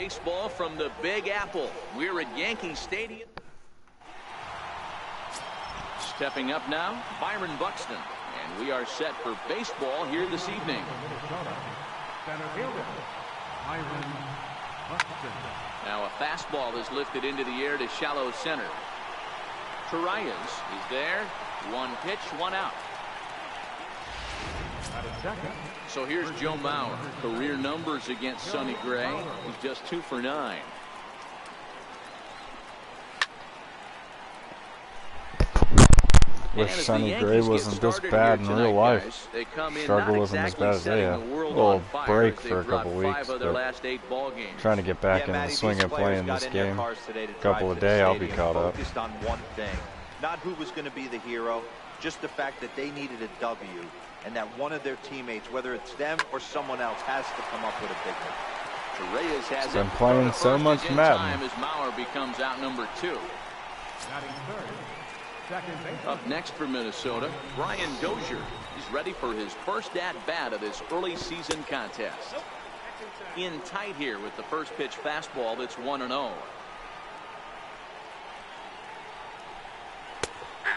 baseball from the Big Apple. We're at Yankee Stadium. Stepping up now, Byron Buxton. And we are set for baseball here this evening. Now a fastball is lifted into the air to shallow center. Torreyes is there. One pitch, one out. So here's Joe Mauer. Career numbers against Sonny Gray. He's just 2 for 9. Wish Sonny Gray wasn't this bad in real life. Struggle wasn't as bad as they have. A little break for a couple weeks, but trying to get back in the swing of playing this game. Couple a day, I'll be caught up. Focused on one thing, not who was going to be the hero, just the fact that they needed a W, and that one of their teammates, whether it's them or someone else, has to come up with a big one. Torreyes has been playing so much Madden. As Mauer becomes out number 2. Up next for Minnesota, Brian Dozier. He's ready for his first at-bat of this early season contest. In tight here with the first pitch fastball that's 1-0.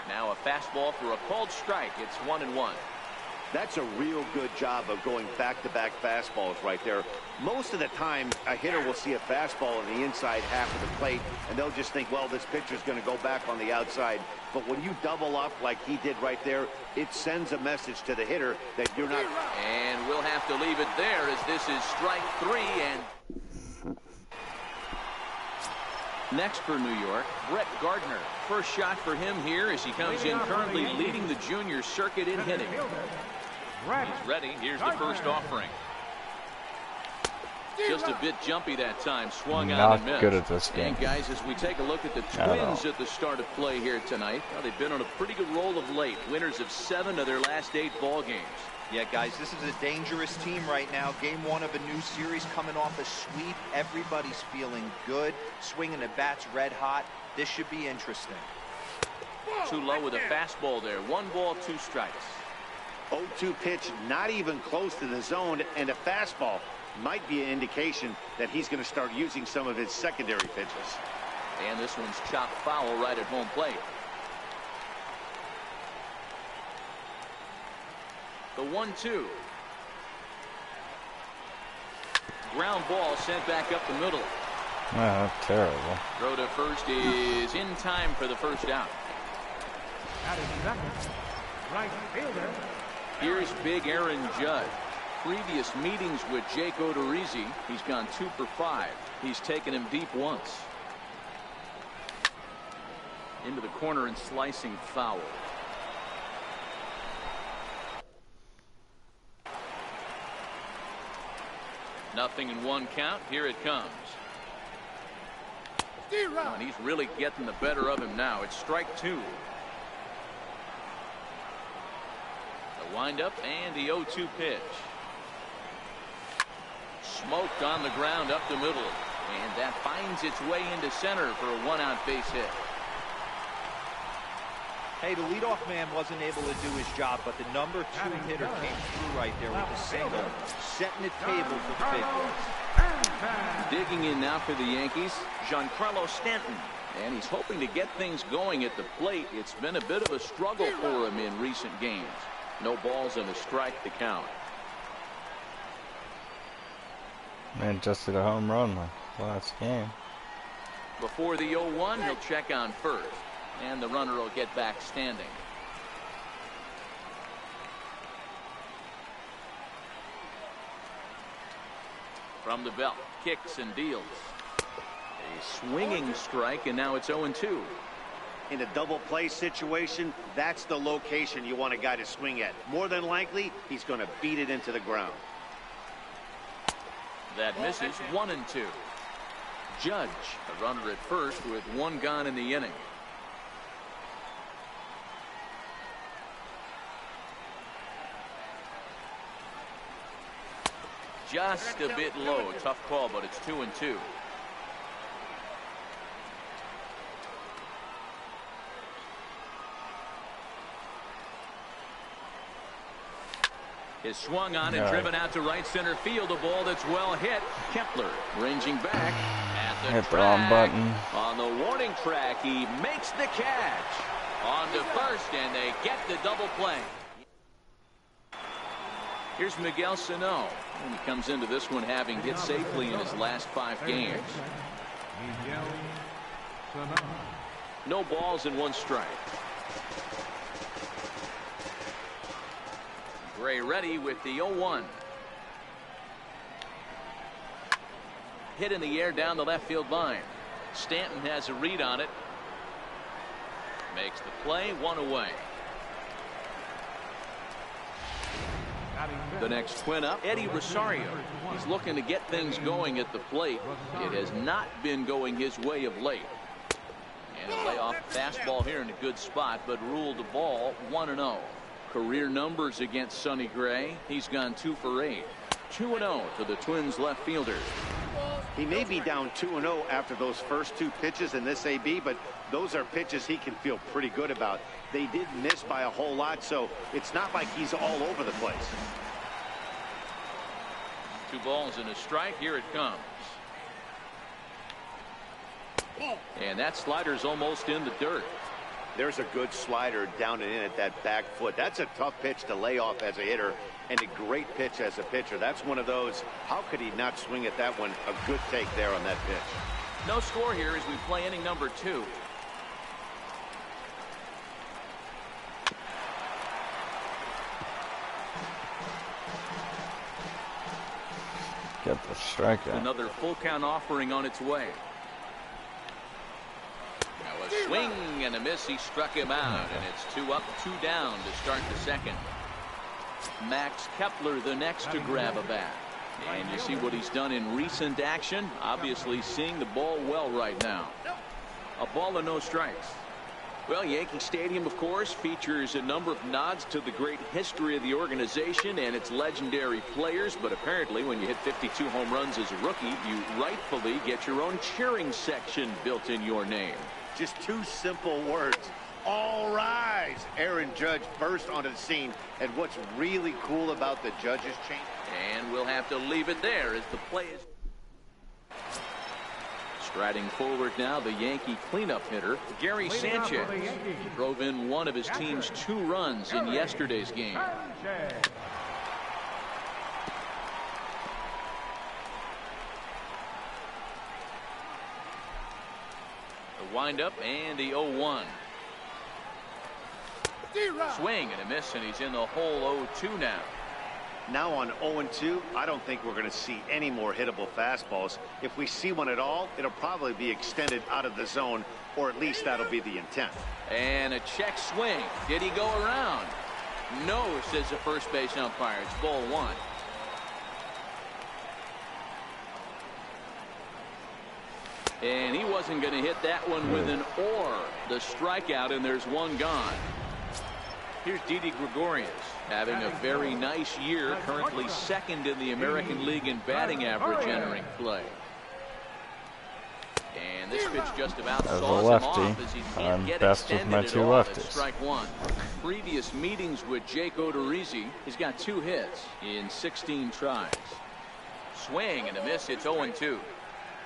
Now a fastball for a called strike. It's 1-1. That's a real good job of going back-to-back fastballs right there. Most of the time, a hitter will see a fastball in the inside half of the plate, and they'll just think, well, this pitcher's going to go back on the outside. But when you double up like he did right there, it sends a message to the hitter that you're not. And we'll have to leave it there as this is strike 3. And next for New York, Brett Gardner. First shot for him here as he comes in currently leading the junior circuit in hitting. He's ready. Here's the first offering. Just a bit jumpy that time. Swung on and missed. Not good at this game. And guys, as we take a look at the Twins at the start of play here tonight, well, they've been on a pretty good roll of late. Winners of 7 of their last 8 ball games. Yeah, guys, this is a dangerous team right now. Game 1 of a new series, coming off a sweep. Everybody's feeling good. Swinging the bats red hot. This should be interesting. Too low with a fastball there. 1 ball, 2 strikes. 0-2 pitch, not even close to the zone, and a fastball might be an indication that he's going to start using some of his secondary pitches. And this one's chopped foul right at home plate. The 1-2. Ground ball sent back up the middle. Oh, terrible. Throw to first is in time for the first out. Right fielder. Here's big Aaron Judge. Previous meetings with Jake Odorizzi, he's gone 2 for 5. He's taken him deep once. Into the corner and slicing foul. Nothing in 1 count. Here it comes. And he's really getting the better of him now. It's strike 2. The windup and the 0-2 pitch. Smoked on the ground up the middle. And that finds its way into center for a 1-out base hit. Hey, the leadoff man wasn't able to do his job, but the number 2 hitter came through right there with a single, setting the table for the big ones. Digging in now for the Yankees, Giancarlo Stanton. And he's hoping to get things going at the plate. It's been a bit of a struggle for him in recent games. No balls and a strike to count. Man, just hit a home run last game. Before the 0-1, he'll check on first. And the runner will get back standing. From the belt, kicks and deals. A swinging strike, and now it's 0-2. In a double play situation, that's the location you want a guy to swing at. More than likely, he's going to beat it into the ground. That misses. 1-2. Judge, a runner at first with 1 gone in the inning. Just a bit low. Tough call, but it's 2-2. Is swung on and driven out to right center field. A ball that's well hit. Kepler ranging back at the hit track. the wrong button. On the warning track, he makes the catch. On to first, and they get the double play. Here's Miguel Sano. And he comes into this one having hit safely in his last 5 games. No balls and 1 strike. Gray ready with the 0-1. Hit in the air down the left field line. Stanton has a read on it. Makes the play, 1 away. The next twin up, Eddie Rosario. He's looking to get things going at the plate. It has not been going his way of late. And a layoff fastball here in a good spot, but ruled the ball 1-0. Career numbers against Sonny Gray. He's gone 2 for 8. 2-0 to the Twins left fielder. He may be down 2-0 after those first 2 pitches in this AB, but those are pitches he can feel pretty good about. They did miss by a whole lot, so it's not like he's all over the place. 2 balls and a strike. Here it comes. And that slider's almost in the dirt. There's a good slider down and in at that back foot. That's a tough pitch to lay off as a hitter, and a great pitch as a pitcher. That's one of those, how could he not swing at that one? A good take there on that pitch. No score here as we play inning number 2. Get the strikeout. Another full count offering on its way. Now a swing and a miss. He struck him out, and it's 2 up, 2 down to start the second. Max Kepler the next to grab a bat. And you see what he's done in recent action. Obviously seeing the ball well right now. A ball and no strikes. Well, Yankee Stadium, of course, features a number of nods to the great history of the organization and its legendary players. But apparently, when you hit 52 home runs as a rookie, you rightfully get your own cheering section built in your name. Just 2 simple words. All rise. Aaron Judge burst onto the scene. And what's really cool about the Judge's change. And we'll have to leave it there as the play is. Striding forward now, the Yankee cleanup hitter, Gary Sanchez. Drove in one of his team's 2 runs in yesterday's game. The windup and the 0-1. Swing and a miss, and he's in the hole 0-2 now. Now on 0-2, I don't think we're going to see any more hittable fastballs. If we see one at all, it'll probably be extended out of the zone, or at least that'll be the intent. And a check swing. Did he go around? No, says the first base umpire. It's ball 1. And he wasn't going to hit that one with an or. The strikeout, and there's 1 gone. Here's Didi Gregorius having a very nice year, currently 2nd in the American League in batting average entering play. And this pitch just about saws him off as he can't get extended at all. It's strike 1. Previous meetings with Jake Odorizzi, he's got 2 hits in 16 tries. Swing and a miss. It's 0-2.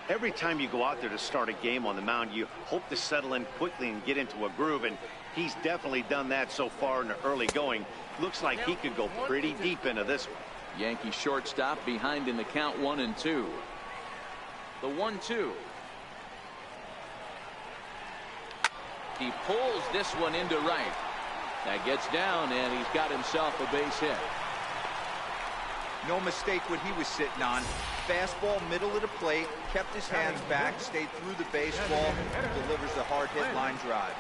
Every time you go out there to start a game on the mound, you hope to settle in quickly and get into a groove, and he's definitely done that so far in the early going. Looks like he could go pretty deep into this one. Yankee shortstop behind in the count 1-2. The 1-2. He pulls this one into right. That gets down, and he's got himself a base hit. No mistake what he was sitting on. Fastball, middle of the plate, kept his hands back, stayed through the baseball, delivers a hard hit line drive.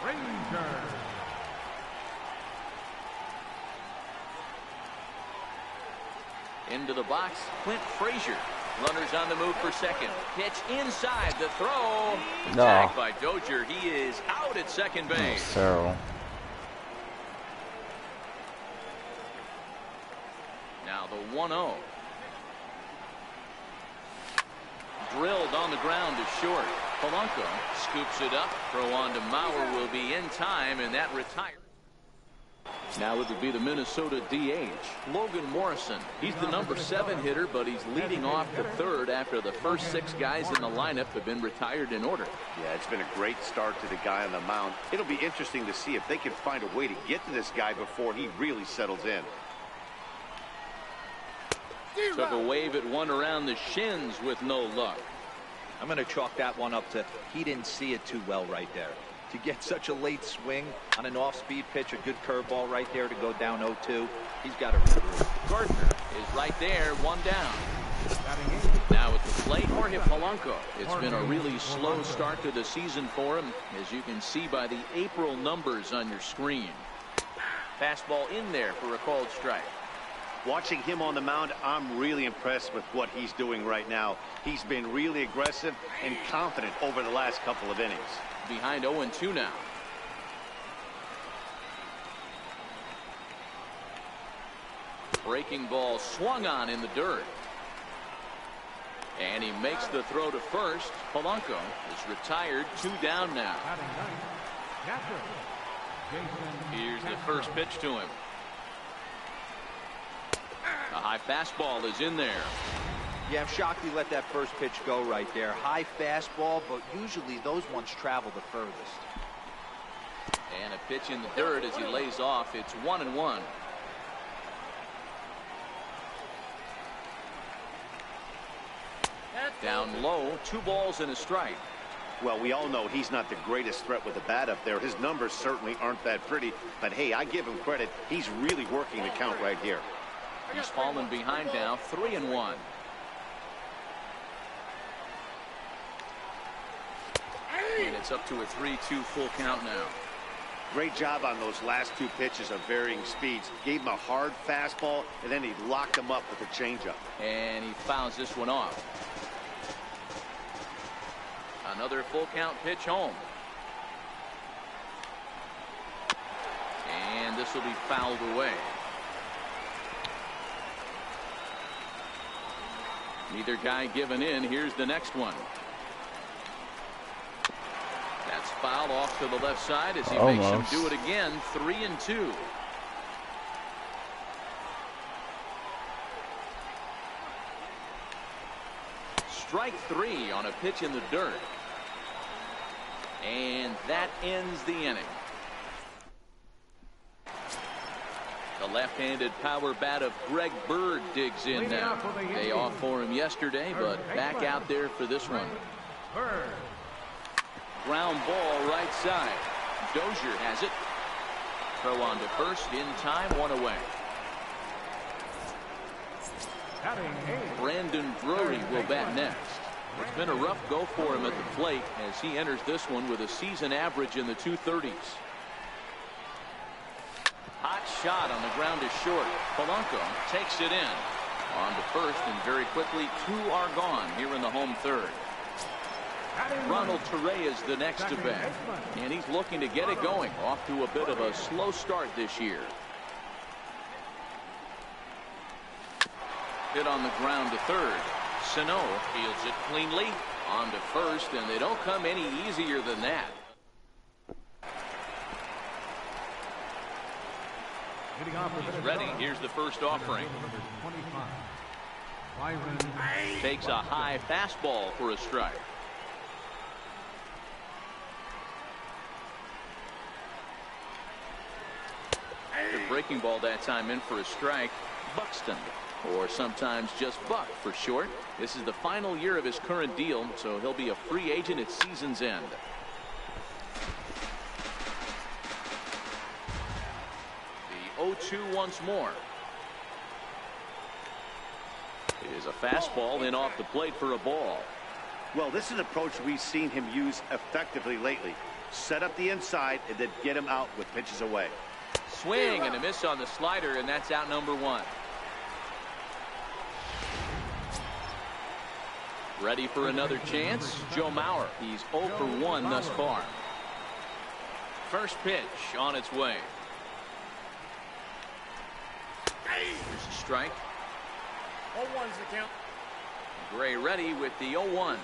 Into the box, Clint Frazier. Runners on the move for second. Pitch inside, the throw. Tagged by Dozier. He is out at second base. So now the 1-0. Drilled on the ground to short. Polanco scoops it up. Throw on to Mauer will be in time, and that retires. Now it would be the Minnesota DH, Logan Morrison. He's the number 7 hitter, but he's leading off the third after the first 6 guys in the lineup have been retired in order. Yeah, it's been a great start to the guy on the mound. It'll be interesting to see if they can find a way to get to this guy before he really settles in. Took a wave at one around the shins with no luck. I'm going to chalk that one up to he didn't see it too well right there. To get such a late swing on an off-speed pitch, a good curveball right there to go down 0-2, he's got to regroup. Gardner is right there, 1 down. Now at the plate, Jorge Polanco. It's been a really slow start to the season for him, as you can see by the April numbers on your screen. Fastball in there for a called strike. Watching him on the mound, I'm really impressed with what he's doing right now. He's been really aggressive and confident over the last couple of innings. Behind 0-2 now. Breaking ball swung on in the dirt. And he makes the throw to first. Polanco is retired, 2 down now. Here's the first pitch to him. A high fastball is in there. Yeah, I'm shocked he let that first pitch go right there. High fastball, but usually those ones travel the furthest. And a pitch in the dirt as he lays off. It's 1-1. Down low, 2 balls and a strike. Well, we all know he's not the greatest threat with the bat up there. His numbers certainly aren't that pretty. But, hey, I give him credit. He's really working the count right here. He's fallen behind now, 3-1. And it's up to a 3-2 full count now. Great job on those last 2 pitches of varying speeds. Gave him a hard fastball, and then he locked him up with a changeup. And he fouls this one off. Another full count pitch home. And this will be fouled away. Neither guy giving in. Here's the next one. That's fouled off to the left side as he makes him do it again. 3-2. Strike 3 on a pitch in the dirt. And that ends the inning. The left-handed power bat of Greg Bird digs in now. Day off for him yesterday, but back out there for this one. Ground ball right side. Dozier has it. Throw on to first in time, 1 away. Brandon Drury will bat next. It's been a rough go for him at the plate as he enters this one with a season average in the 230s. Hot shot on the ground is short. Polanco takes it in. On to first, and very quickly 2 are gone here in the home third. Ronald Torrey is the next to bat, and he's looking to get it going. Off to a bit of a slow start this year. Hit on the ground to third. Sano fields it cleanly. On to first, and they don't come any easier than that. He's ready. Here's the first offering. Takes a high fastball for a strike. The breaking ball that time in for a strike. Buxton, or sometimes just Buck for short. This is the final year of his current deal, so he'll be a free agent at season's end. The 0-2 once more. It is a fastball in off the plate for a ball. Well, this is an approach we've seen him use effectively lately. Set up the inside and then get him out with pitches away. Swing and a miss on the slider, and that's out number 1. Ready for another chance? Joe Mauer. He's 0 for 1 thus far. First pitch on its way. Here's a strike. 0-1's the count. Gray ready with the 0-1.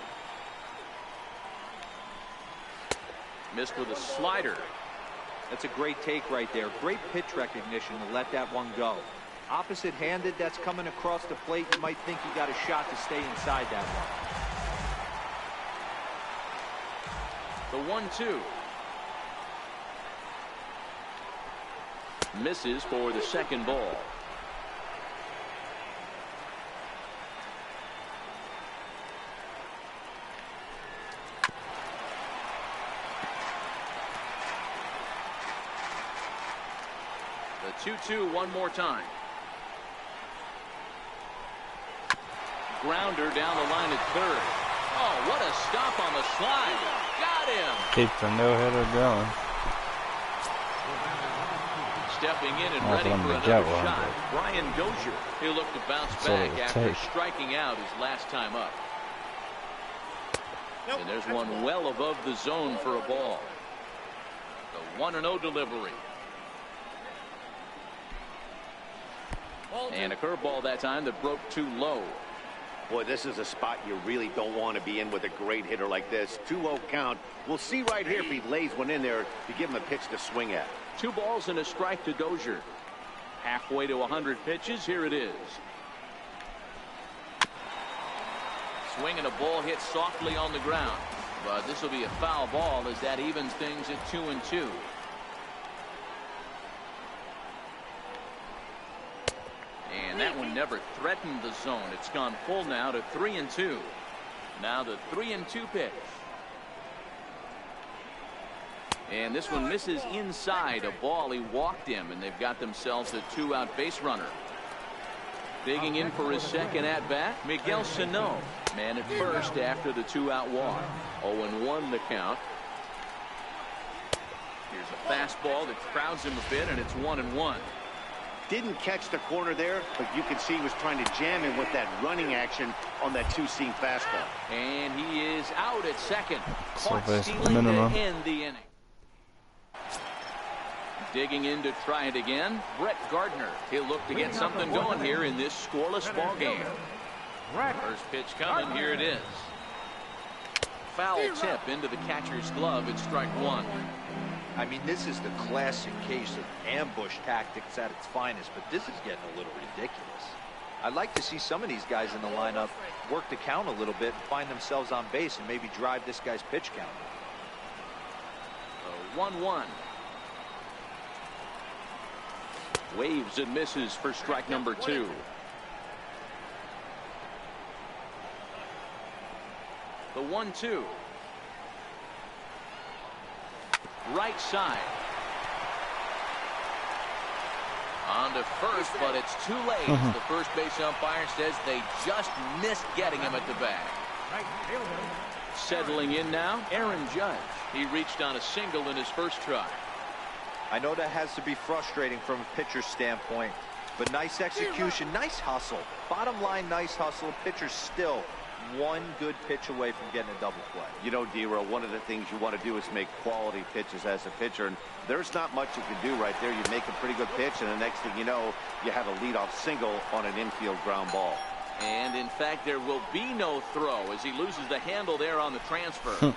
Missed with a slider. That's a great take right there. Great pitch recognition to let that one go. Opposite-handed, that's coming across the plate. You might think you got a shot to stay inside that one. The 1-2. Misses for the second ball. The 2-2 one more time. Grounder down the line at third. Oh, what a stop on the slide. Got him. Keep the no-hitter going. Stepping in and ready for another shot. Brian Dozier. He'll look to bounce back after striking out his last time up. And there's one well above the zone for a ball. The 1-0 delivery. And a curveball that time that broke too low. Boy, this is a spot you really don't want to be in with a great hitter like this. 2-0 count. We'll see right here if he lays one in there to give him a pitch to swing at. 2 balls and a strike to Dozier. Halfway to 100 pitches. Here it is. Swing and a ball hit softly on the ground. But this will be a foul ball as that evens things at 2-2. And that one never threatened the zone. It's gone full now to 3-2. Now the 3-2 pitch. And this one misses inside a ball. He walked him, and they've got themselves a 2-out base runner. Digging in for his second at-bat, Miguel Sano. Man at first after the 2-out walk. 0-1 the count. Here's a fastball that crowds him a bit, and it's 1-1. Didn't catch the corner there, but you can see he was trying to jam him with that running action on that two-seam fastball. And he is out at second. Caught stealing to end the inning. Digging in to try it again, Brett Gardner. He'll look to get something going here in this scoreless ball game. First pitch coming. Here it is. Foul tip into the catcher's glove. It's strike one. I mean, this is the classic case of ambush tactics at its finest, but this is getting a little ridiculous. I'd like to see some of these guys in the lineup work the count a little bit and find themselves on base and maybe drive this guy's pitch count. 1-1. Waves and misses for strike number 2. The 1-2. Right side. On to first, but it's too late. The first base umpire says they just missed getting him at the bag. Settling in now, Aaron Judge. He reached on a single in his first try. I know that has to be frustrating from a pitcher's standpoint, but nice execution, nice hustle. Bottom line, nice hustle. Pitcher's still one good pitch away from getting a double play. You know, D-Row, one of the things you want to do is make quality pitches as a pitcher, and there's not much you can do right there. You make a pretty good pitch, and the next thing you know, you have a leadoff single on an infield ground ball. And in fact, there will be no throw as he loses the handle there on the transfer.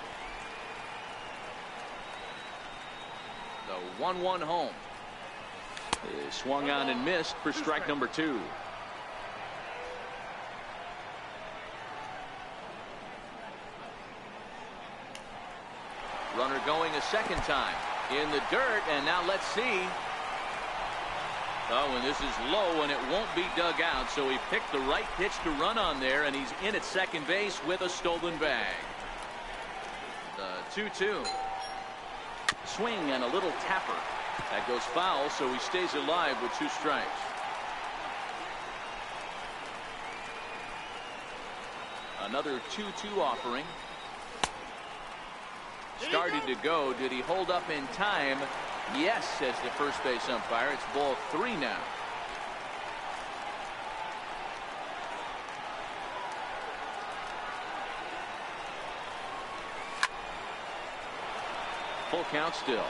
The 1-1 home. Is swung on and missed for strike number 2. Runner going a second time in the dirt, and now let's see. Oh, and this is low, and it won't be dug out, so he picked the right pitch to run on there, and he's in at second base with a stolen bag. The 2-2. Swing and a little tapper. That goes foul, so he stays alive with 2 strikes. Another 2-2 offering. Started to go. Did he hold up in time? Yes, says the first base umpire. It's ball 3 now. Full count still.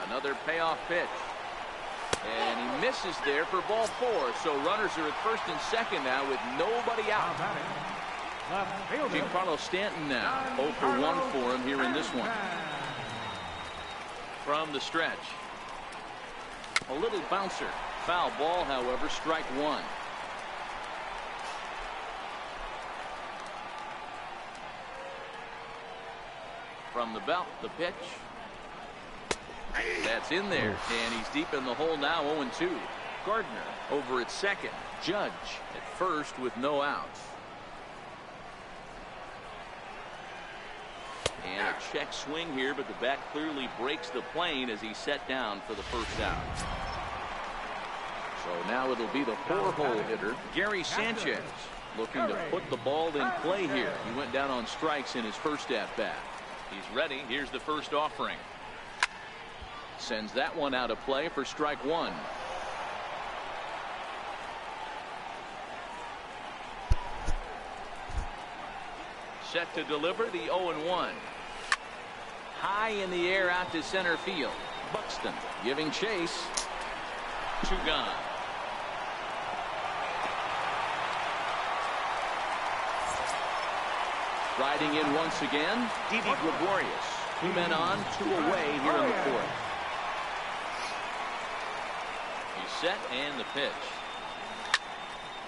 Another payoff pitch. And he misses there for ball 4. So runners are at first and second now with nobody out. Giancarlo Stanton now 0 for 1 for him here in this one. From the stretch, a little bouncer, foul ball, however, strike one. From the belt, the pitch. That's in there, and he's deep in the hole now. 0-2. Gardner over at second. Judge at first with no outs. And a check swing here, but the bat clearly breaks the plane as he's set down for the first out. So now it'll be the 4-hole hitter, Gary Sanchez, looking to put the ball in play here. He went down on strikes in his first at-bat. He's ready. Here's the first offering. Sends that one out of play for strike one. Set to deliver the 0-1. High in the air out to center field. Buxton giving chase. 2 gone. Riding in once again, Didi Gregorius. 2 men on, 2 away here in the 4th. He's set and the pitch.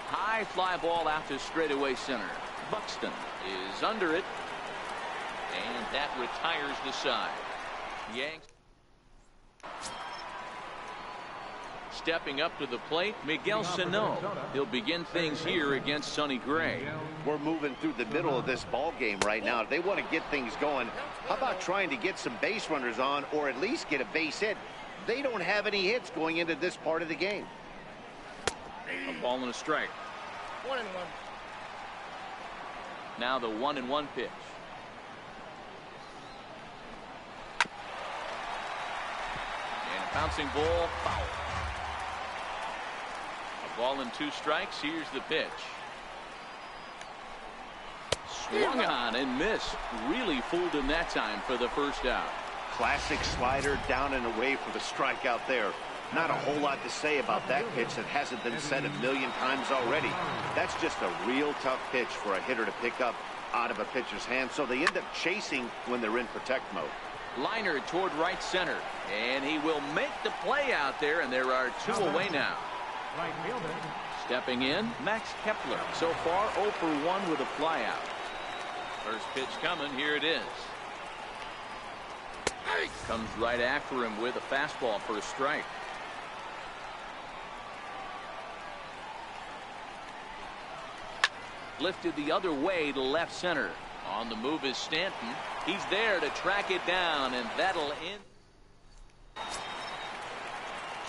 High fly ball out to straightaway center. Buxton is under it, and that retires the side. Yanks stepping up to the plate, Miguel Sano. He'll begin things here against Sonny Gray. We're moving through the middle of this ball game right now. If they want to get things going, how about trying to get some base runners on, or at least get a base hit? They don't have any hits going into this part of the game. A ball and a strike. 1-1. Now the 1-1 pitch. And a bouncing ball, foul. A ball and 2 strikes. Here's the pitch. Swung on and missed. Really fooled him that time for the first out. Classic slider down and away for the strikeout there. Not a whole lot to say about that pitch that hasn't been said a million times already. That's just a real tough pitch for a hitter to pick up out of a pitcher's hand, so they end up chasing when they're in protect mode. Liner toward right center, and he will make the play out there, and there are 2 away now. Stepping in, Max Kepler. So far 0 for 1 with a flyout. First pitch coming. Here it is. Comes right after him with a fastball for a strike. Lifted the other way to left center. On the move is Stanton. He's there to track it down, and that'll end.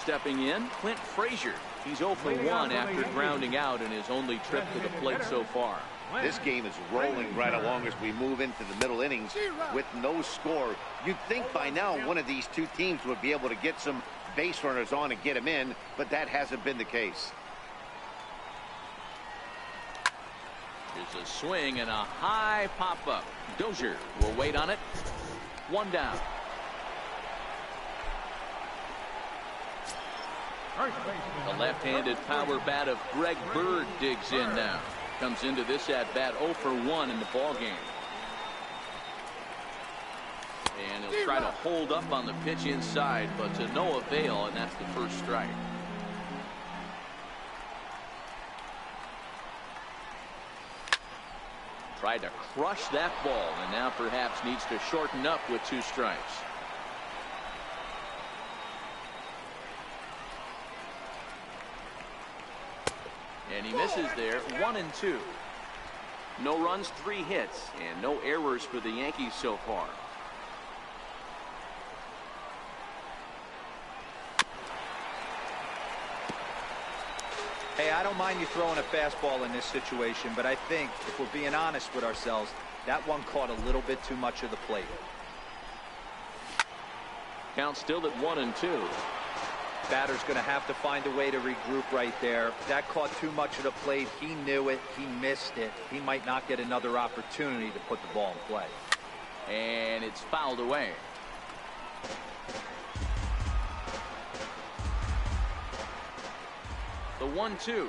Stepping in, Clint Frazier. He's 0 for 1 after grounding out in his only trip to the plate so far. This game is rolling right along as we move into the middle innings with no score. You'd think by now one of these 2 teams would be able to get some base runners on and get them in, but that hasn't been the case. There's a swing and a high pop-up. Dozier will wait on it. 1 down. The left-handed power bat of Greg Bird digs in now. Comes into this at-bat 0 for 1 in the ballgame. And he'll try to hold up on the pitch inside, but to no avail, and that's the first strike. Tried to crush that ball, and now perhaps needs to shorten up with 2 strikes. And he misses there. 1-2. No runs, 3 hits, and no errors for the Yankees so far. Hey, I don't mind you throwing a fastball in this situation, but I think if we're being honest with ourselves, that one caught a little bit too much of the plate. Count still at 1-2. Batter's going to have to find a way to regroup right there. That caught too much of the plate. He knew it. He missed it. He might not get another opportunity to put the ball in play. And it's fouled away. The 1-2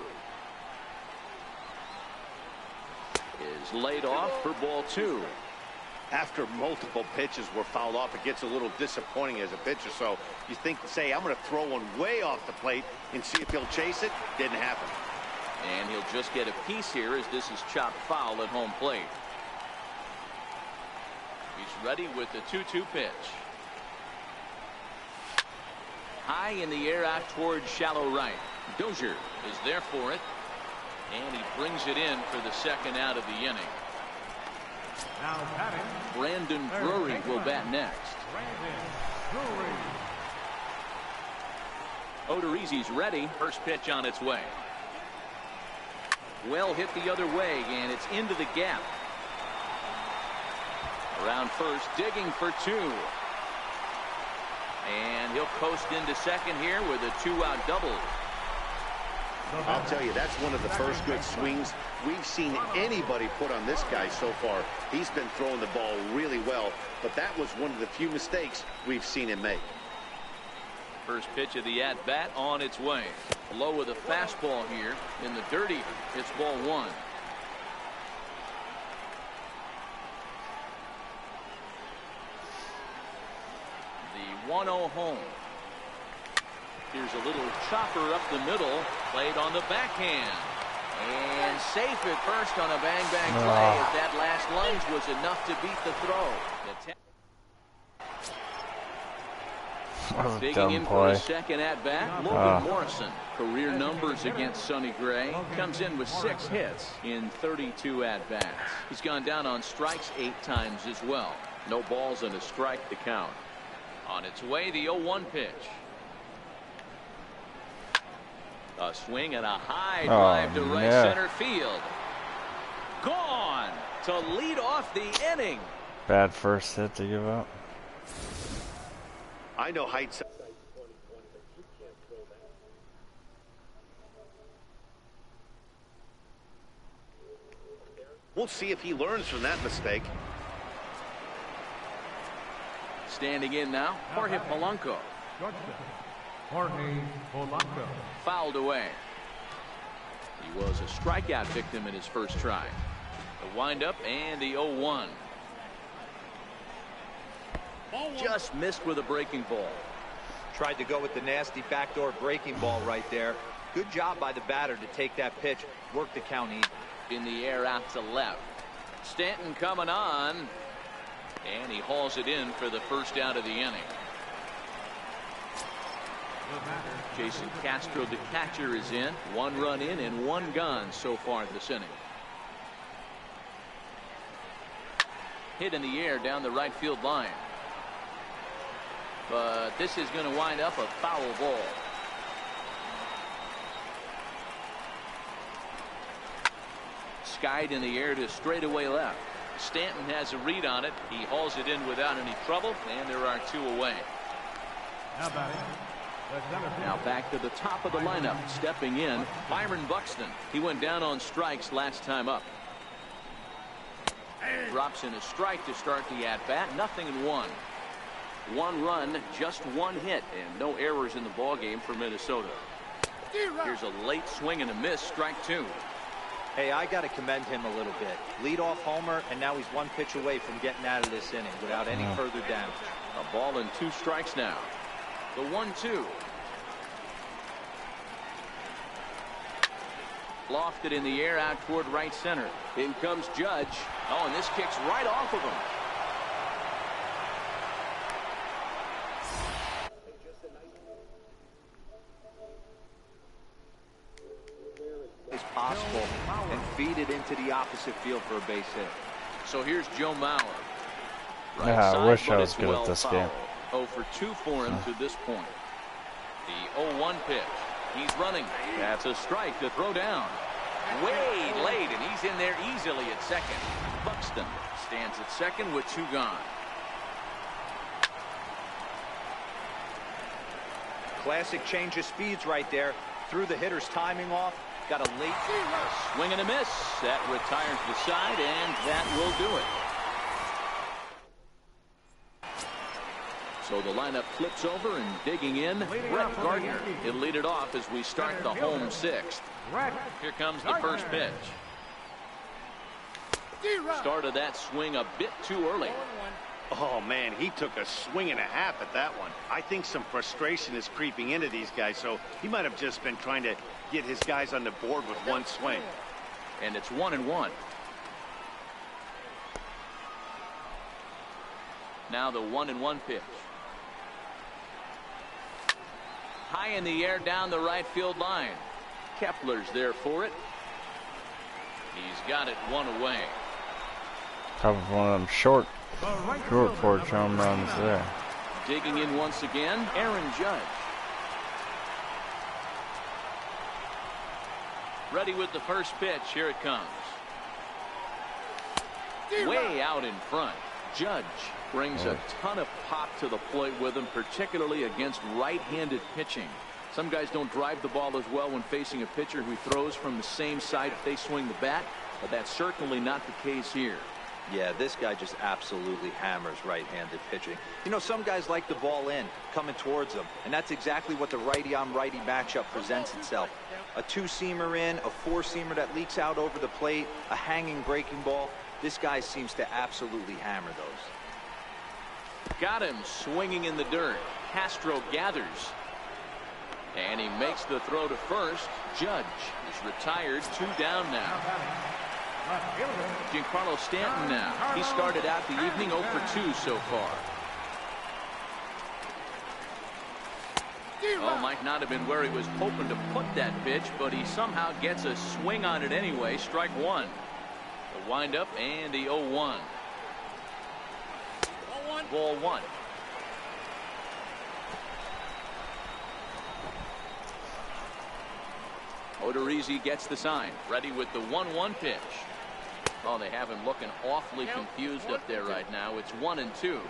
is is laid off for ball 2. After multiple pitches were fouled off, it gets a little disappointing as a pitcher. So you think, say, I'm going to throw one way off the plate and see if he'll chase it. Didn't happen. And he'll just get a piece here as this is chopped foul at home plate. He's ready with the 2-2 pitch. High in the air out towards shallow right. Dozier is there for it. And he brings it in for the second out of the inning. Now batting, Brandon Drury will bat next. Odorizzi's ready. First pitch on its way. Well hit the other way, and it's into the gap. Around first, digging for 2. And he'll coast into second here with a 2-out double. I'll tell you, that's one of the first good swings we've seen anybody put on this guy so far. He's been throwing the ball really well, but that was one of the few mistakes we've seen him make. First pitch of the at-bat on its way. Low with a fastball here in the dirty. It's ball 1. The 1-0 home. Here's a little chopper up the middle, played on the backhand. And safe at first on a bang-bang play as that last lunge was enough to beat the throw. Digging in for a second at-bat, Logan Morrison. Career numbers against Sonny Gray. Comes in with 6 hits in 32 at-bats. He's gone down on strikes 8 times as well. No balls and a strike to count. On its way, the 0-1 pitch. A swing and a high drive to right center field. Gone to lead off the inning. Bad first hit to give up. I know heights. We'll see if he learns from that mistake. Standing in now, Jorge Polanco. Jorge Polanco. Fouled away. He was a strikeout victim in his first try. The windup and the 0-1. Just missed with a breaking ball. Tried to go with the nasty backdoor breaking ball right there. Good job by the batter to take that pitch. Work the count even. In the air out to left. Stanton coming on. And he hauls it in for the first out of the inning. Jason Castro, the catcher, is in. 1 run in and 1 gone so far this inning. Hit in the air down the right field line. But this is going to wind up a foul ball. Skied in the air to straightaway left. Stanton has a read on it. He hauls it in without any trouble, and there are 2 away. Now back to the top of the lineup. Stepping in, Byron Buxton. He went down on strikes last time up. Drops in a strike to start the at-bat. 0-1. 1 run, just 1 hit, and no errors in the ball game for Minnesota. Here's a late swing and a miss. Strike 2. Hey, I got to commend him a little bit. Leadoff homer, and now he's 1 pitch away from getting out of this inning without any further damage. A ball and 2 strikes now. The 1-2. Lofted in the air out toward right center. In comes Judge. Oh, and this kicks right off of him. Is possible and feed it into the opposite field for a base hit. So here's Joe Mauer. Right I wish I was good at this game. 0 for 2 for him to this point. The 0-1 pitch. He's running. That's a strike to throw down. Way late, and he's in there easily at second. Buxton stands at second with 2 gone. Classic change of speeds right there. Threw the hitter's timing off. Got a late swing and a miss. That retires the side, and that will do it. So the lineup flips over, and digging in, Brett Gardner. He'll lead it off as we start the home 6th. Here comes the first pitch. Started that swing a bit too early. Oh, man, he took a swing and a half at that one. I think some frustration is creeping into these guys, so he might have just been trying to get his guys on the board with one swing. And it's 1-1. Now the 1-1 pitch. High in the air down the right field line. Kepler's there for it. He's got it one away. Top of one of them short porch home runs there. Digging in once again, Aaron Judge. Ready with the first pitch. Here it comes. Way out in front. Judge brings a ton of pop to the plate with him, particularly against right-handed pitching. Some guys don't drive the ball as well when facing a pitcher who throws from the same side if they swing the bat, but that's certainly not the case here. Yeah, this guy just absolutely hammers right-handed pitching. You know, some guys like the ball in, coming towards them, and that's exactly what the righty-on-righty matchup presents itself. A two-seamer in, a four-seamer that leaks out over the plate, a hanging breaking ball. This guy seems to absolutely hammer those. Got him swinging in the dirt. Castro gathers. And he makes the throw to first. Judge is retired. 2 down now. Giancarlo Stanton now. He started out the evening 0 for 2 so far. Oh, might not have been where he was hoping to put that pitch, but he somehow gets a swing on it anyway. Strike one. The windup and the 0-1. Ball one. Odorizzi gets the sign. Ready with the 1-1 pitch. Oh, they have him looking awfully confused up there right now. It's 1-2.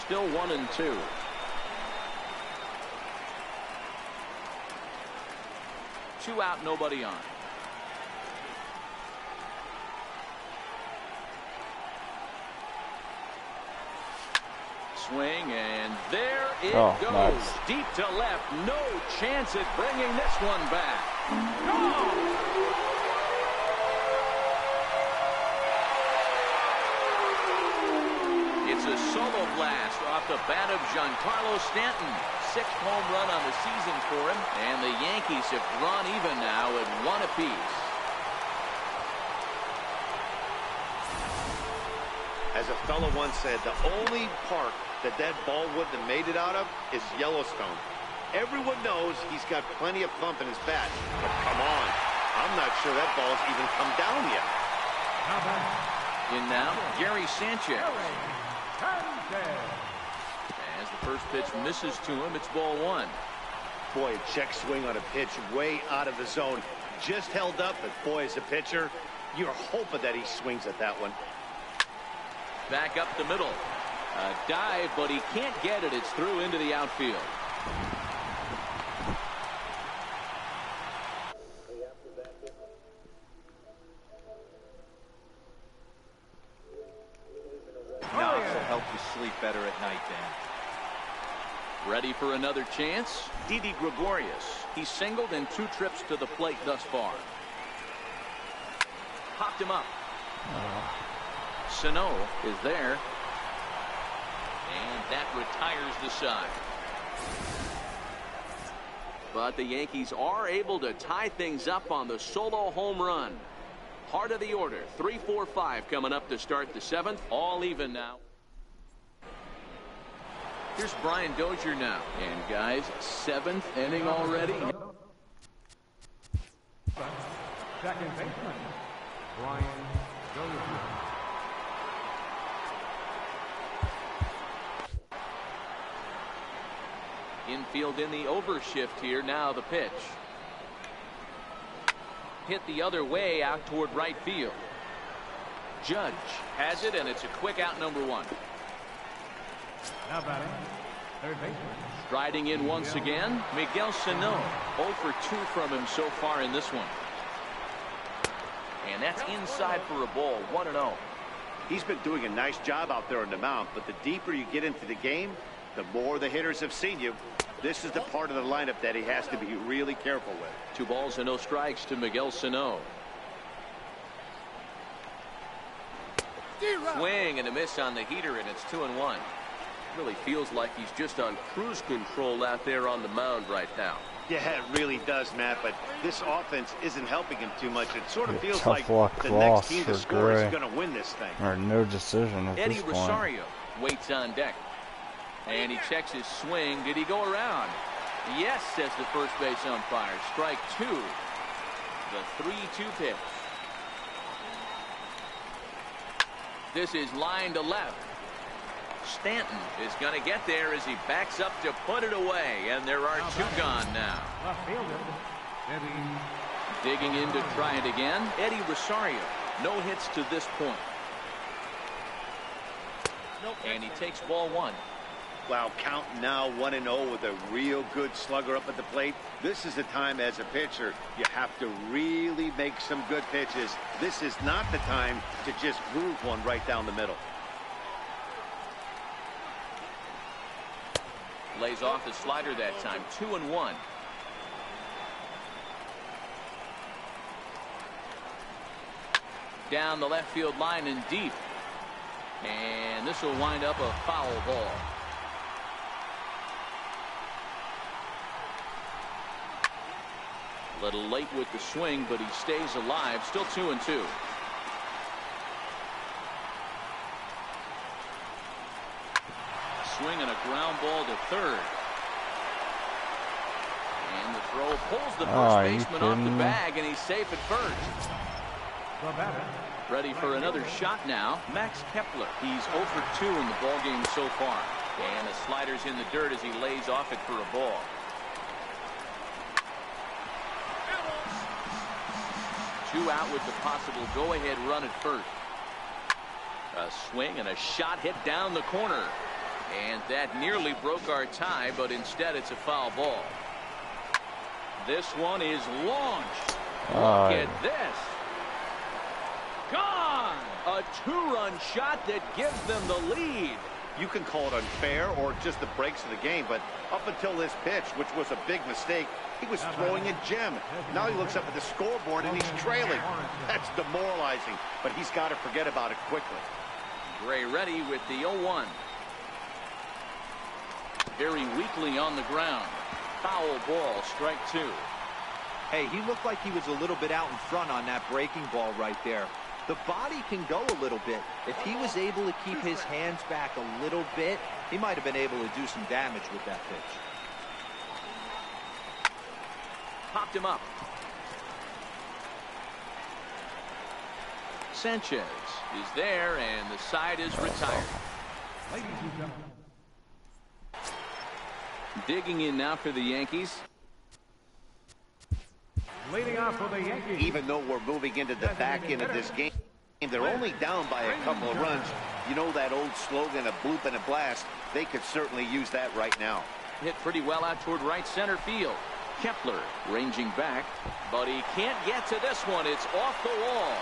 Still 1-2. Two out, nobody on. Swing, and there it goes. Nice. Deep to left. No chance at bringing this one back. It's a solo blast off the bat of Giancarlo Stanton. 6th home run on the season for him, and the Yankees have drawn even now at 1 apiece. As a fellow once said, the only park that ball wouldn't have made it out of is Yellowstone. Everyone knows he's got plenty of thump in his bat, but come on, I'm not sure that ball's even come down yet. In now, Gary Sanchez. As the first pitch misses to him, it's ball one. Boy, a check swing on a pitch way out of the zone. Just held up, but boy, as a pitcher, you're hoping that he swings at that one. Back up the middle. A dive, but he can't get it. It's through into the outfield. Knocks will help you sleep better at night, Dan. Ready for another chance? Didi Gregorius. He's singled in 2 trips to the plate thus far. Popped him up. Sano is there. And that retires the side. But the Yankees are able to tie things up on the solo home run. Heart of the order. 3-4-5 coming up to start the 7th. All even now. Here's Brian Dozier now. And guys, 7th inning already. Second baseman, Brian Dozier. Infield in the overshift here. Now the pitch. Hit the other way out toward right field. Judge has it, and it's a quick out, number 1. Now batting, third baseman. Striding in once again, Miguel Sano. 0 for 2 from him so far in this one. And that's inside for a ball. 1-0. He's been doing a nice job out there on the mound, but the deeper you get into the game, the more the hitters have seen you. This is the part of the lineup that he has to be really careful with. 2 balls and no strikes to Miguel Sano. Swing and a miss on the heater, and it's 2-1. Really feels like he's just on cruise control out there on the mound right now. Yeah, it really does, Matt, but this offense isn't helping him too much. It sort of feels like the next team to score is going to win this thing. Or no decision at Eddie this point. Rosario waits on deck. And he checks his swing. Did he go around? Yes, says the first base umpire. Strike 2. The 3-2 pitch. This is line to left. Stanton is going to get there as he backs up to put it away, and there are 2 gone now. Digging in to try it again, Eddie Rosario. No hits to this point. And he takes ball 1. Wow, count now 1-0 with a real good slugger up at the plate. This is the time as a pitcher you have to really make some good pitches. This is not the time to just groove one right down the middle. Lays off the slider that time. 2-1. Down the left field line and deep. And this will wind up a foul ball. A little late with the swing, but he stays alive. Still 2-2. Swing and a ground ball to third. And the throw pulls the first baseman off the bag, and he's safe at first. Ready for another shot now, Max Kepler. He's 0 for 2 in the ballgame so far. And the slider's in the dirt as he lays off it for a ball. Two out with the possible go-ahead run at first. A swing and a shot hit down the corner. And that nearly broke our tie, but instead it's a foul ball. This one is launched. Look at this. Gone! A 2-run shot that gives them the lead. You can call it unfair or just the breaks of the game, but up until this pitch, which was a big mistake, he was throwing a gem. Now he looks up at the scoreboard and he's trailing. That's demoralizing, but he's got to forget about it quickly. Gray ready with the 0-1. Very weakly on the ground. Foul ball, strike 2. Hey, he looked like he was a little bit out in front on that breaking ball right there. The body can go a little bit. If he was able to keep his hands back a little bit, he might have been able to do some damage with that pitch. Popped him up. Sanchez is there, and the side is retired. Digging in now for the Yankees. Leading off for the Yankees. Even though we're moving into the back end of this game, they're only down by a couple of runs. You know that old slogan, a bloop and a blast. They could certainly use that right now. Hit pretty well out toward right center field. Kepler ranging back, but he can't get to this one. It's off the wall.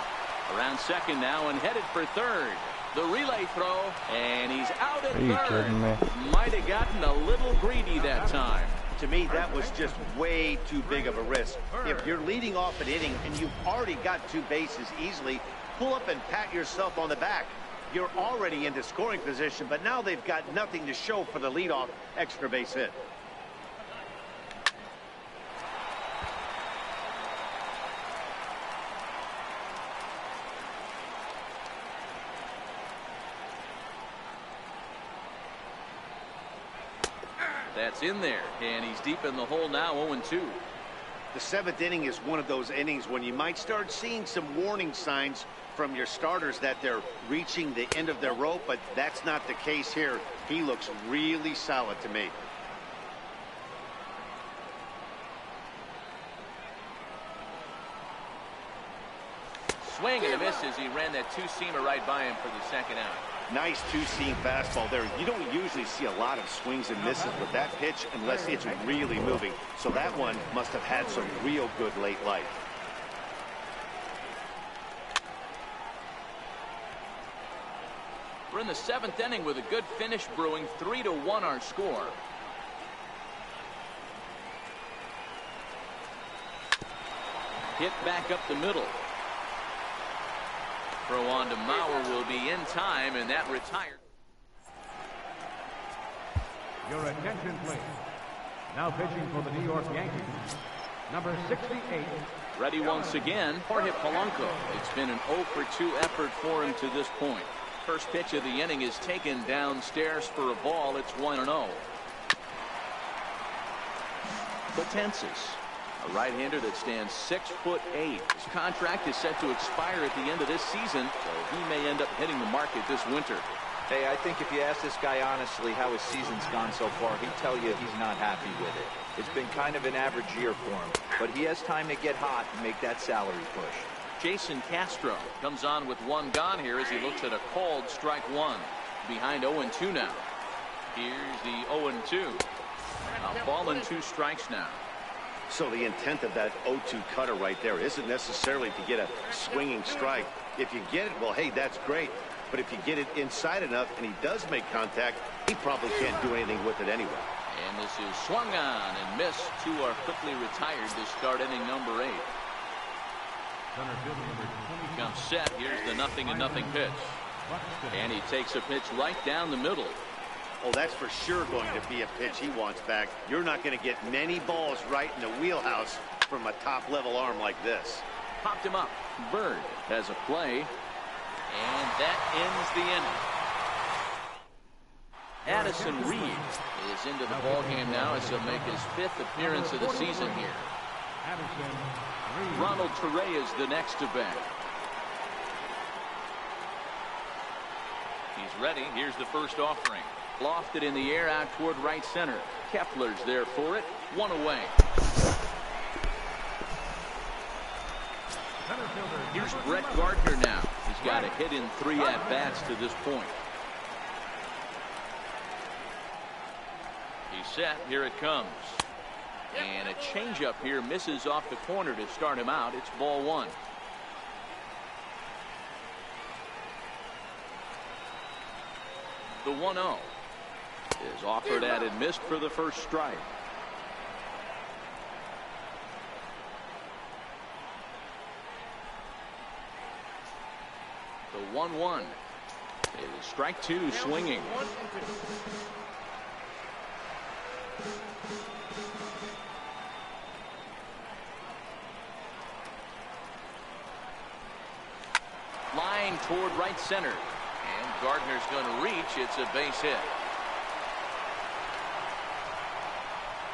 Around second now and headed for third. The relay throw, and he's out at third. Are you kidding me? Might have gotten a little greedy that time. To me, that was just way too big of a risk. If you're leading off an inning and you've already got 2 bases easily, pull up and pat yourself on the back. You're already into scoring position, but now they've got nothing to show for the leadoff extra base hit. That's in there, and he's deep in the hole now, 0-2. The 7th inning is one of those innings when you might start seeing some warning signs from your starters that they're reaching the end of their rope, but that's not the case here. He looks really solid to me. Swing and a miss as he ran that 2-seamer right by him for the second out. Nice 2-seam fastball there. You don't usually see a lot of swings and misses with that pitch unless it's really moving. So that one must have had some real good late life. We're in the 7th inning with a good finish brewing. 3-1 our score. Hit back up the middle. Throw on to Mauer will be in time, and that retired. Your attention, please. Now pitching for the New York Yankees, number 68. Ready once again, Jorge Polanco. It's been an 0 for 2 effort for him to this point. First pitch of the inning is taken downstairs for a ball. It's 1-0. Betances, a right-hander that stands 6'8". His contract is set to expire at the end of this season, so he may end up hitting the market this winter. Hey, I think if you ask this guy honestly how his season's gone so far, he'd tell you he's not happy with it. It's been kind of an average year for him, but he has time to get hot and make that salary push. Jason Castro comes on with 1 gone here as he looks at a called strike 1. Behind 0-2 now. Here's the 0-2. A ball and 2 strikes now. So the intent of that 0-2 cutter right there isn't necessarily to get a swinging strike. If you get it, well, hey, that's great. But if you get it inside enough and he does make contact, he probably can't do anything with it anyway. And this is swung on and missed. 2 are quickly retired to start inning number 8. He comes set. Here's the 0-0 pitch. And he takes a pitch right down the middle. Oh, that's for sure going to be a pitch he wants back. You're not going to get many balls right in the wheelhouse from a top-level arm like this. Popped him up. Bird has a play. And that ends the inning. Addison Reed is into the ball game now as he'll make his 5th appearance of the season here. Ronald Torrey is the next to bat. He's ready. Here's the first offering. Lofted in the air out toward right center. Kepler's there for it. 1 away. Here's Brett Gardner now. He's got a hit in 3 at-bats to this point. He's set. Here it comes. And a changeup here misses off the corner to start him out. It's ball 1. The 1-0 is offered at and missed for the first strike. The 1-1 is strike 2 swinging. Line toward right center. And Gardner's going to reach. It's a base hit.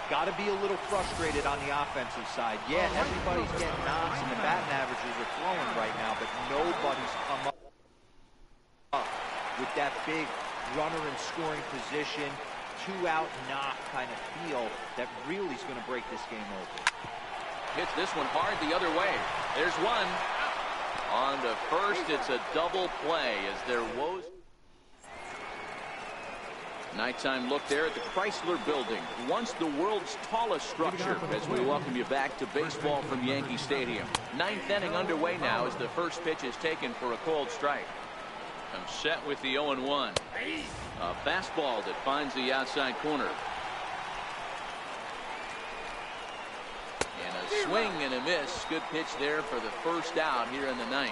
Got to be a little frustrated on the offensive side. Yeah, everybody's getting knocks and the batting averages are flowing right now, but nobody's come up with that big runner in scoring position, 2-out knock kind of feel that really is going to break this game over. Hits this one hard the other way. There's one. On to first, it's a double play as there woes. Nighttime look there at the Chrysler Building, once the world's tallest structure, as we welcome you back to baseball from Yankee Stadium. 9th inning underway now as the first pitch is taken for a called strike. I'm set with the 0-1. A fastball that finds the outside corner. And a swing and a miss. Good pitch there for the first out here in the 9th.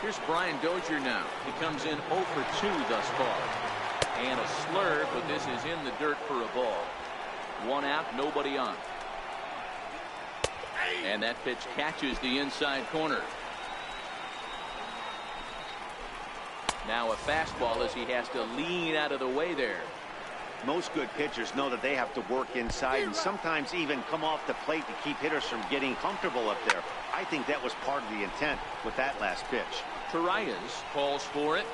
Here's Brian Dozier now. He comes in 0 for 2 thus far. And a slurve, but this is in the dirt for a ball. 1 out, nobody on. And that pitch catches the inside corner. Now a fastball as he has to lean out of the way there. Most good pitchers know that they have to work inside and sometimes even come off the plate to keep hitters from getting comfortable up there. I think that was part of the intent with that last pitch. Torreyes calls for it.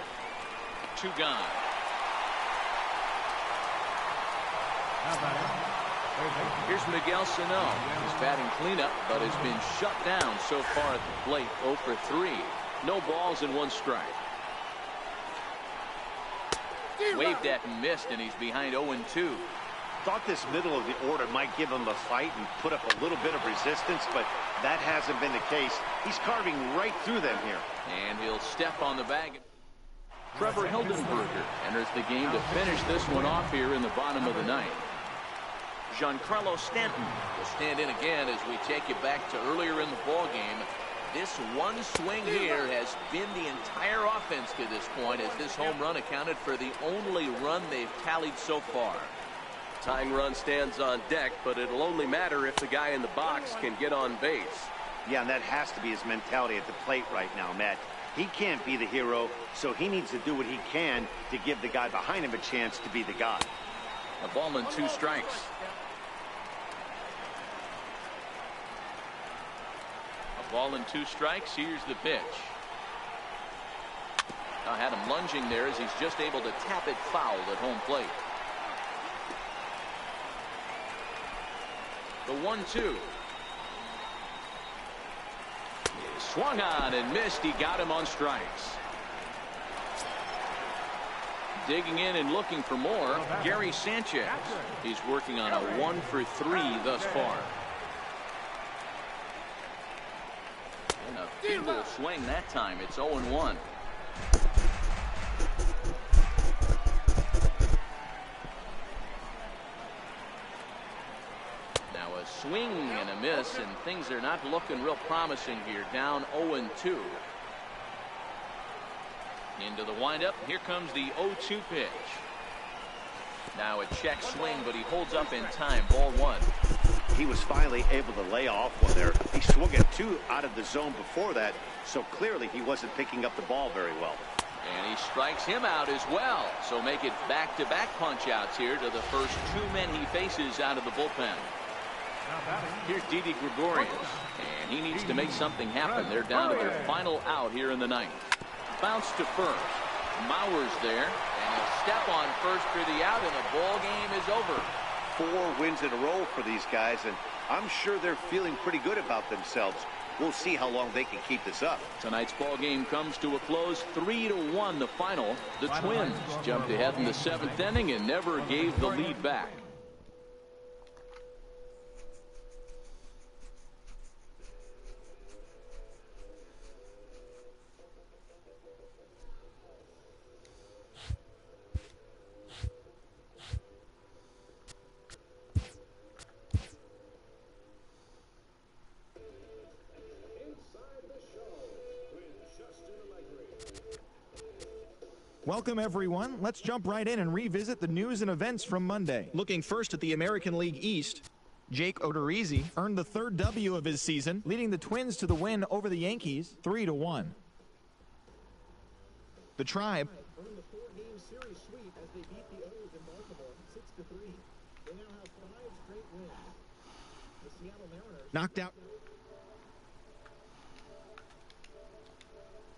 2 gone. Here's Miguel Sano. He's batting cleanup, but has been shut down so far at the plate. 0 for 3. No balls and 1 strike. Waved at and missed, and he's behind 0-2. Thought this middle of the order might give him a fight and put up a little bit of resistance, but that hasn't been the case. He's carving right through them here. And he'll step on the bag. Trevor Hildenberger enters the game to finish this one off here in the bottom of the 9th. Giancarlo Stanton will stand in again as we take you back to earlier in the ball game. This one swing here has been the entire offense to this point, as this home run accounted for the only run they've tallied so far. Tying run stands on deck, but it'll only matter if the guy in the box can get on base. Yeah, and that has to be his mentality at the plate right now, Matt. He can't be the hero, so he needs to do what he can to give the guy behind him a chance to be the guy. A ball and 2 strikes. A ball and 2 strikes. Here's the pitch. I had him lunging there as he's just able to tap it foul at home plate. The 1-2. Swung on and missed. He got him on strikes. Digging in and looking for more, Gary Sanchez. He's working on a 1-for-3 thus far. And a feeble swing that time. It's 0-1. Now a swing and a miss, and things are not looking real promising here. Down 0-2. Into the windup. Here comes the 0-2 pitch. Now a check swing, but he holds up in time. Ball 1. He was finally able to lay off one there. He swung at 2 out of the zone before that, so clearly he wasn't picking up the ball very well. And he strikes him out as well. So make it back-to-back punch-outs here to the first 2 men he faces out of the bullpen. Here's Didi Gregorius, and he needs to make something happen. They're down to their final out here in the 9th. Bounce to first. Mauer's there, and he'll step on first for the out, and the ball game is over. 4 wins in a row for these guys, and I'm sure they're feeling pretty good about themselves. We'll see how long they can keep this up. Tonight's ball game comes to a close, 3-1 the final. The Twins jumped ahead in the 7th inning and never gave the lead back. Welcome, everyone. Let's jump right in and revisit the news and events from Monday. Looking first at the American League East, Jake Odorizzi earned the 3rd W of his season, leading the Twins to the win over the Yankees 3-1. The Tribe earned the 4-game series sweep as they beat the O's in Baltimore 6-3. They now have 5 straight wins. The Seattle Mariners knocked out